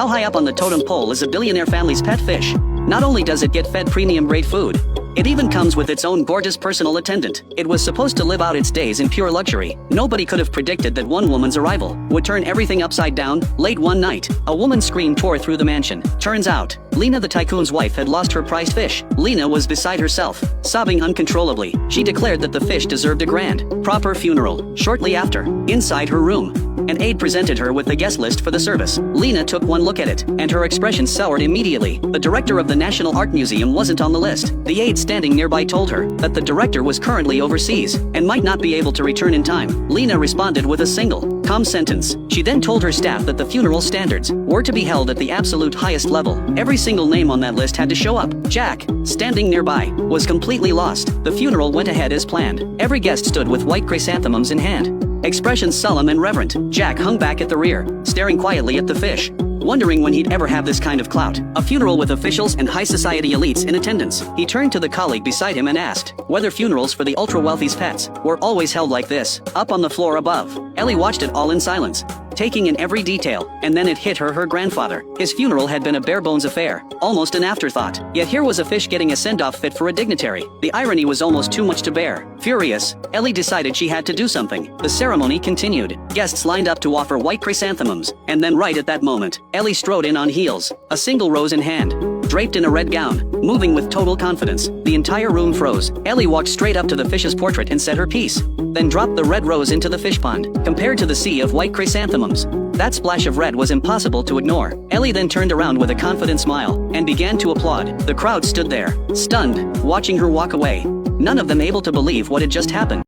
How high up on the totem pole is a billionaire family's pet fish? Not only does it get fed premium grade food, it even comes with its own gorgeous personal attendant. It was supposed to live out its days in pure luxury. Nobody could have predicted that one woman's arrival would turn everything upside down. Late one night, a woman's scream tore through the mansion. Turns out, Lena the tycoon's wife had lost her prized fish. Lena was beside herself, sobbing uncontrollably. She declared that the fish deserved a grand, proper funeral. Shortly after, inside her room, an aide presented her with the guest list for the service. Lena took one look at it, and her expression soured immediately. The director of the National Art Museum wasn't on the list. The aide standing nearby told her that the director was currently overseas and might not be able to return in time. Lena responded with a single, calm sentence. She then told her staff that the funeral standards were to be held at the absolute highest level. Every single name on that list had to show up. Jack, standing nearby, was completely lost. The funeral went ahead as planned. Every guest stood with white chrysanthemums in hand, expressions solemn and reverent. Jack hung back at the rear, staring quietly at the fish, wondering when he'd ever have this kind of clout. A funeral with officials and high society elites in attendance. He turned to the colleague beside him and asked whether funerals for the ultra-wealthy's pets were always held like this. Up on the floor above, Ellie watched it all in silence, taking in every detail, and then it hit her grandfather. His funeral had been a bare-bones affair, almost an afterthought. Yet here was a fish getting a send-off fit for a dignitary. The irony was almost too much to bear. Furious, Ellie decided she had to do something. The ceremony continued. Guests lined up to offer white chrysanthemums, and then right at that moment, Ellie strode in on heels, a single rose in hand, draped in a red gown, moving with total confidence. The entire room froze. Ellie walked straight up to the fish's portrait and said her piece, then dropped the red rose into the fish pond. Compared to the sea of white chrysanthemums, that splash of red was impossible to ignore. Ellie then turned around with a confident smile and began to applaud. The crowd stood there, stunned, watching her walk away, none of them able to believe what had just happened.